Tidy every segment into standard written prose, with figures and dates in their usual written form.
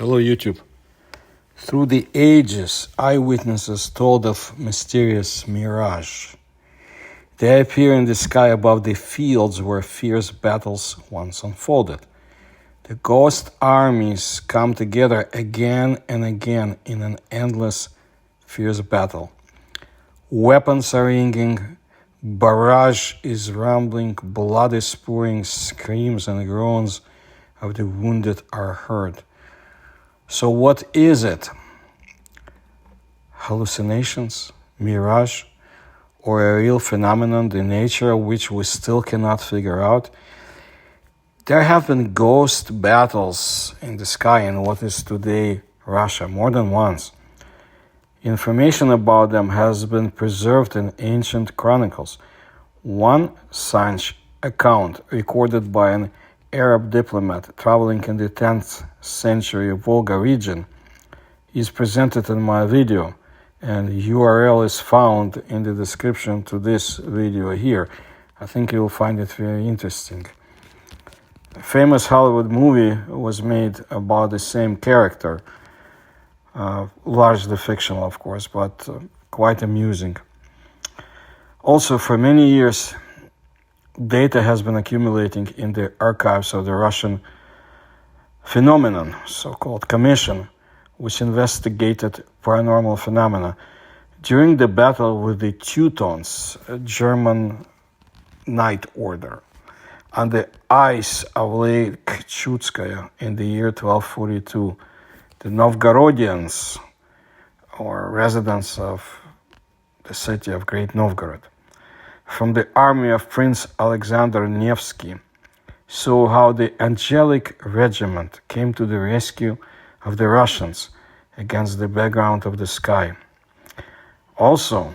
Hello, YouTube. Through the ages, eyewitnesses told of mysterious mirage. They appear in the sky above the fields where fierce battles once unfolded. The ghost armies come together again and again in an endless, fierce battle. Weapons are ringing, barrage is rumbling, blood is pouring, screams and groans of the wounded are heard. So what is it? Hallucinations, mirage, or a real phenomenon, the nature of which we still cannot figure out? There have been ghost battles in the sky in what is today Russia more than once. Information about them has been preserved in ancient chronicles. One such account, recorded by an Arab diplomat traveling in the 10th century Volga region, is presented in my video, and URL is found in the description to this video here. I think you'll find it very interesting. A famous Hollywood movie was made about the same character, largely fictional of course, but quite amusing. Also, for many years, data has been accumulating in the archives of the Russian Phenomenon, so-called Commission, which investigated paranormal phenomena. During the battle with the Teutons, a German Knight Order, on the ice of Lake Chutskaya in the year 1242, the Novgorodians, or residents of the city of Great Novgorod, from the army of Prince Alexander Nevsky, saw how the angelic regiment came to the rescue of the Russians against the background of the sky. Also,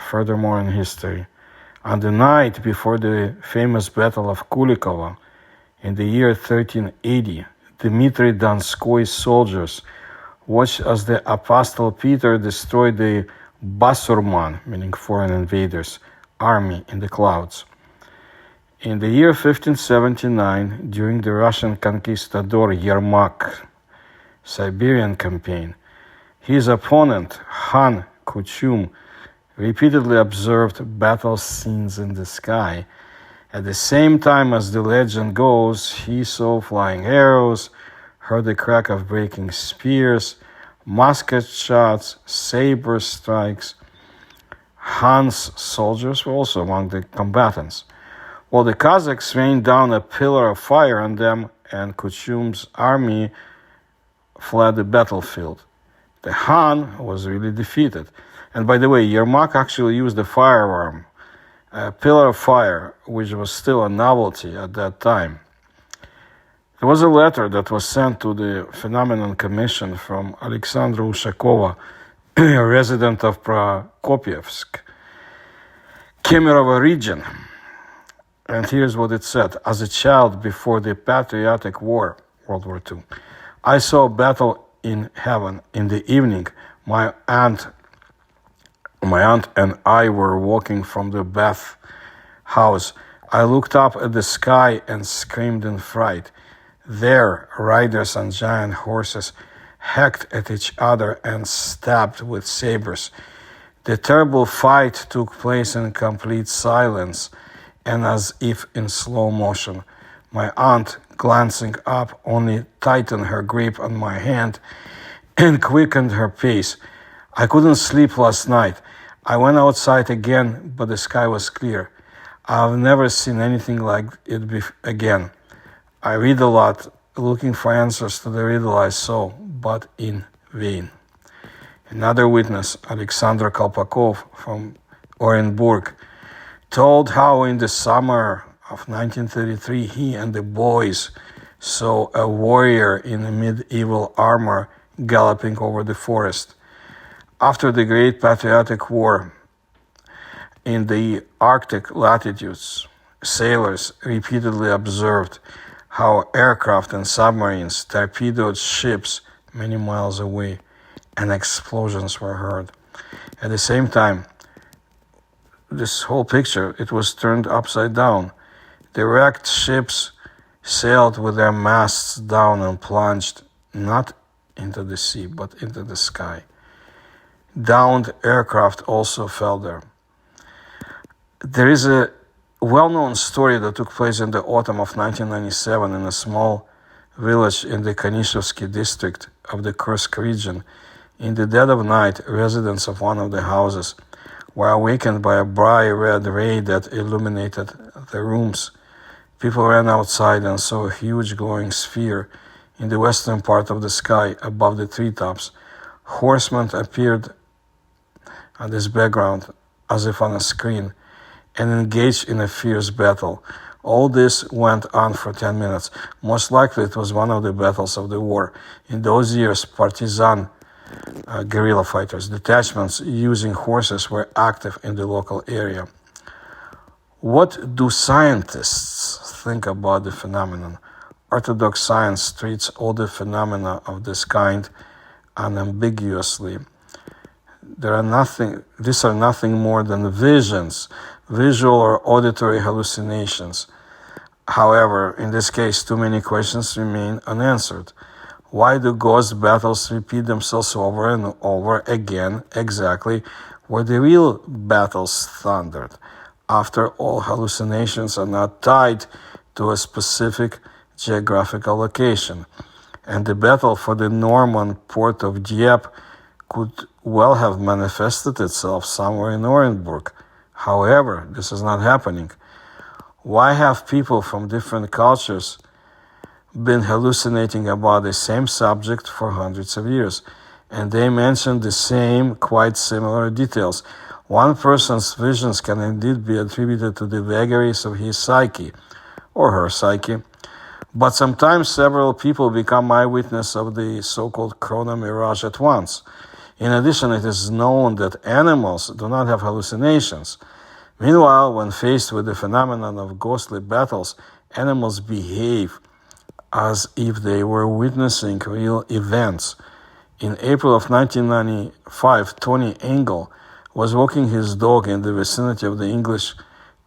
furthermore in history, on the night before the famous Battle of Kulikovo in the year 1380, Dmitry Donskoy's soldiers watched as the Apostle Peter destroyed the Basurman, meaning foreign invaders, army in the clouds. In the year 1579, during the Russian conquistador Yermak Siberian campaign, his opponent, Han Kuchum, repeatedly observed battle scenes in the sky. At the same time, as the legend goes, he saw flying arrows, heard the crack of breaking spears, musket shots, saber strikes. Han's soldiers were also among the combatants. While the Cossacks rained down a pillar of fire on them, and Kuchum's army fled the battlefield. The Han was really defeated. And by the way, Yermak actually used a firearm, a pillar of fire, which was still a novelty at that time. There was a letter that was sent to the Phenomenon Commission from Alexandra Ushakova, a resident of Prokopievsk, Kemerovo region. And here's what it said. As a child before the Patriotic War, World War II, I saw a battle in heaven. In the evening, my aunt and I were walking from the bath house. I looked up at the sky and screamed in fright. There, riders on giant horses hacked at each other and stabbed with sabers. The terrible fight took place in complete silence and as if in slow motion. My aunt, glancing up, only tightened her grip on my hand and quickened her pace. I couldn't sleep last night. I went outside again, but the sky was clear. I've never seen anything like it again. I read a lot, looking for answers to the riddle I saw, but in vain. Another witness, Alexander Kolpakov from Orenburg, told how in the summer of 1933 he and the boys saw a warrior in medieval armor galloping over the forest. After the Great Patriotic War, in the Arctic latitudes, sailors repeatedly observed how aircraft and submarines torpedoed ships many miles away, and explosions were heard. At the same time, this whole picture, it was turned upside down. The wrecked ships sailed with their masts down and plunged not into the sea, but into the sky. Downed aircraft also fell there. There is a well-known story that took place in the autumn of 1997 in a small village in the Kanishevsky district of the Kursk region. In the dead of night, residents of one of the houses were awakened by a bright red ray that illuminated the rooms. People ran outside and saw a huge glowing sphere in the western part of the sky above the treetops. Horsemen appeared on this background as if on a screen and engaged in a fierce battle. All this went on for 10 minutes. Most likely it was one of the battles of the war. In those years, partisan guerrilla fighters, detachments using horses were active in the local area. What do scientists think about the phenomenon? Orthodox science treats all the phenomena of this kind unambiguously. These are nothing more than visions, visual or auditory hallucinations. However, in this case, too many questions remain unanswered. Why do ghost battles repeat themselves over and over again exactly where the real battles thundered? After all, hallucinations are not tied to a specific geographical location, and the battle for the Norman port of Dieppe could well have manifested itself somewhere in Orenburg. However, this is not happening. Why have people from different cultures been hallucinating about the same subject for hundreds of years? And they mention the same, quite similar details. One person's visions can indeed be attributed to the vagaries of his psyche, or her psyche, but sometimes several people become eyewitness of the so-called chrono mirage at once. In addition, it is known that animals do not have hallucinations. Meanwhile, when faced with the phenomenon of ghostly battles, animals behave as if they were witnessing real events. In April of 1995, Tony Engel was walking his dog in the vicinity of the English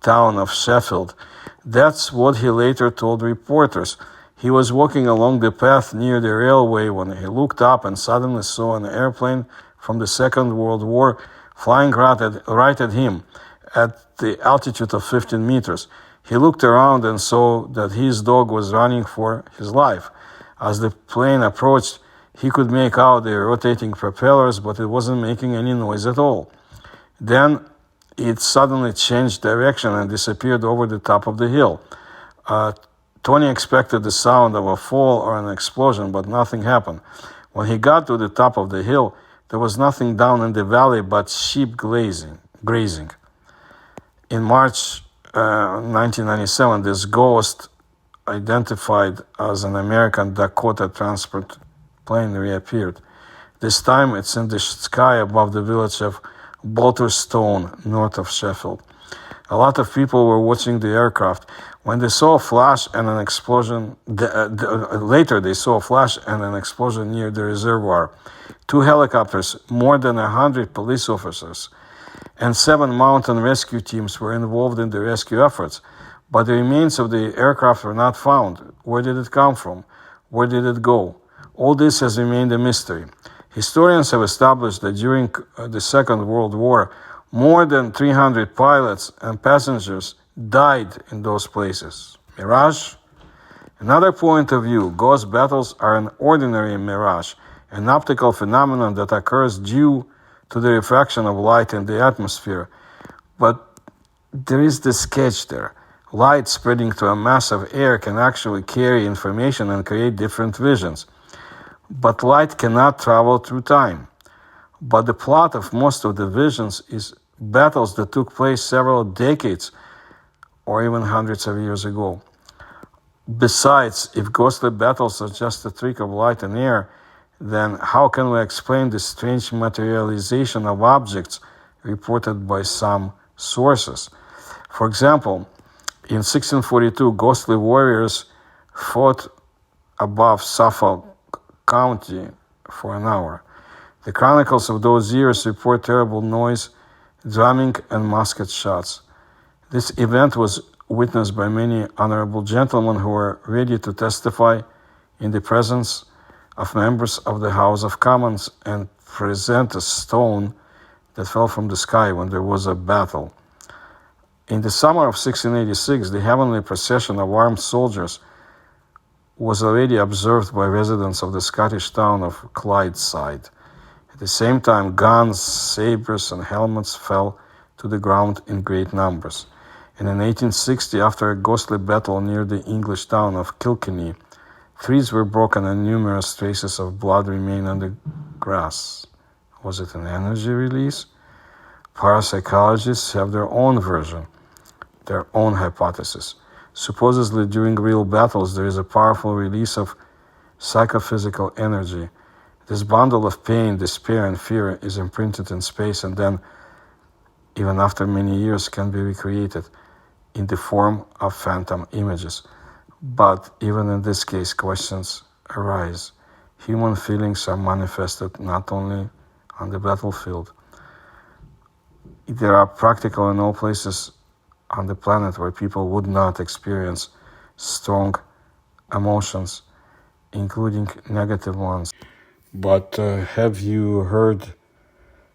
town of Sheffield. That's what he later told reporters. He was walking along the path near the railway when he looked up and suddenly saw an airplane from the Second World War flying right at him at the altitude of 15 meters. He looked around and saw that his dog was running for his life. As the plane approached, he could make out the rotating propellers, but it wasn't making any noise at all. Then it suddenly changed direction and disappeared over the top of the hill. Tony expected the sound of a fall or an explosion, but nothing happened. When he got to the top of the hill, there was nothing down in the valley but sheep grazing. In March 1997, this ghost, identified as an American Dakota transport plane, reappeared. This time it's in the sky above the village of Balterstone, north of Sheffield. A lot of people were watching the aircraft. When they saw a flash and an explosion, later they saw a flash and an explosion near the reservoir. 2 helicopters, more than 100 police officers, and 7 mountain rescue teams were involved in the rescue efforts. But the remains of the aircraft were not found. Where did it come from? Where did it go? All this has remained a mystery. Historians have established that during the Second World War, more than 300 pilots and passengers died in those places. Mirage? Another point of view, ghost battles are an ordinary mirage, an optical phenomenon that occurs due to the refraction of light in the atmosphere. But there is this catch there. Light spreading to a mass of air can actually carry information and create different visions. But light cannot travel through time. But the plot of most of the visions is battles that took place several decades or even hundreds of years ago. Besides, if ghostly battles are just a trick of light and air, then how can we explain the strange materialization of objects reported by some sources? For example, in 1642, ghostly warriors fought above Suffolk County for an hour. The chronicles of those years report terrible noise, drumming, and musket shots. This event was witnessed by many honorable gentlemen who were ready to testify in the presence of members of the House of Commons and present a stone that fell from the sky when there was a battle. In the summer of 1686, the heavenly procession of armed soldiers was already observed by residents of the Scottish town of Clydeside. At the same time, guns, sabres, and helmets fell to the ground in great numbers. And in 1860, after a ghostly battle near the English town of Kilkenny, trees were broken and numerous traces of blood remained on the grass. Was it an energy release? Parapsychologists have their own version, their own hypothesis. Supposedly, during real battles, there is a powerful release of psychophysical energy. This bundle of pain, despair, and fear is imprinted in space and then, even after many years, can be recreated in the form of phantom images. But even in this case, questions arise. Human feelings are manifested not only on the battlefield. There are practical in all places on the planet where people would not experience strong emotions, including negative ones. But have you heard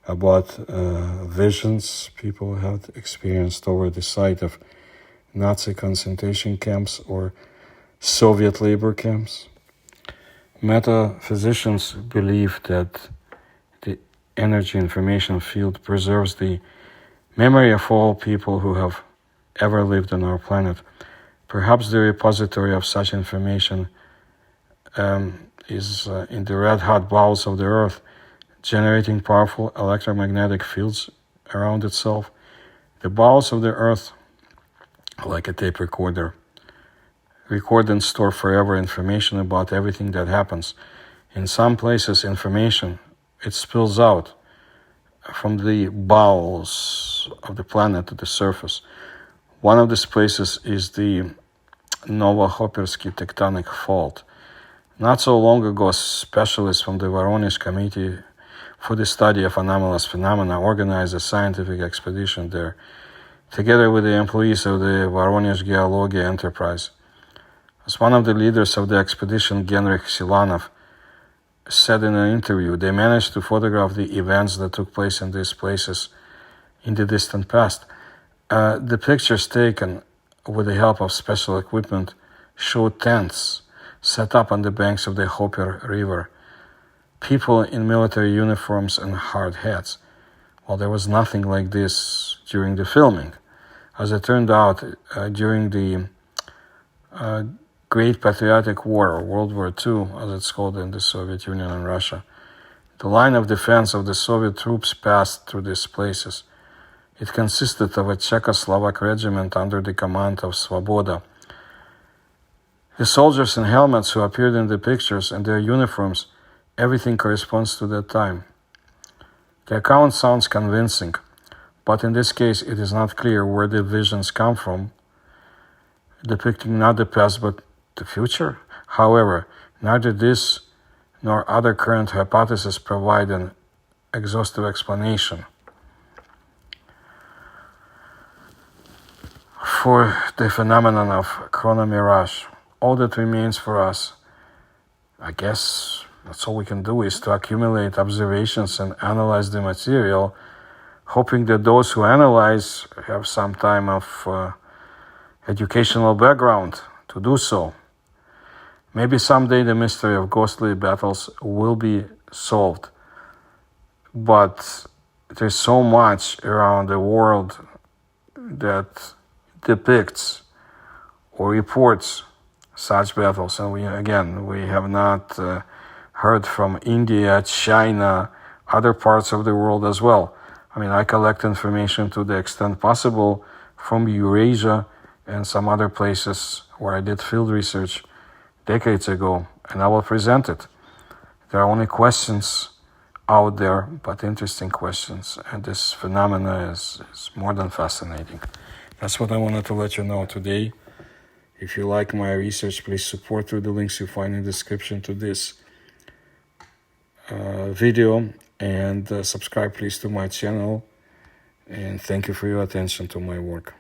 about visions people had experienced over the site of Nazi concentration camps or Soviet labor camps? Metaphysicians believe that the energy information field preserves the memory of all people who have ever lived on our planet. Perhaps the repository of such information is in the red-hot bowels of the Earth, generating powerful electromagnetic fields around itself. The bowels of the Earth, like a tape recorder, record and store forever information about everything that happens. In some places, information, it spills out from the bowels of the planet to the surface. One of these places is the Novohopersky tectonic fault. Not so long ago, specialists from the Voronezh Committee for the Study of Anomalous Phenomena organized a scientific expedition there, together with the employees of the Voronezh Geologia enterprise. As one of the leaders of the expedition, Genrikh Silanov, said in an interview, they managed to photograph the events that took place in these places in the distant past. The pictures taken with the help of special equipment showed tents set up on the banks of the Hoper River, people in military uniforms and hard hats. Well, there was nothing like this during the filming. As it turned out, during the Great Patriotic War, or World War II, as it's called in the Soviet Union and Russia, the line of defense of the Soviet troops passed through these places. It consisted of a Czechoslovak regiment under the command of Svoboda. The soldiers in helmets who appeared in the pictures and their uniforms, everything corresponds to that time. The account sounds convincing, but in this case it is not clear where the visions come from, depicting not the past but the future. However, neither this nor other current hypotheses provide an exhaustive explanation for the phenomenon of chronomirage. All that remains for us, I guess that's all we can do, is to accumulate observations and analyze the material, hoping that those who analyze have some time of educational background to do so. Maybe someday the mystery of ghostly battles will be solved, but there's so much around the world that depicts or reports such battles, and we have not heard from India, China, other parts of the world as well. I mean, I collect information to the extent possible from Eurasia and some other places where I did field research decades ago, and I will present it. There are only questions out there, but interesting questions, and this phenomena is more than fascinating. That's what I wanted to let you know today. If you like my research, please support through the links you find in the description to this video, and subscribe please to my channel, and thank you for your attention to my work.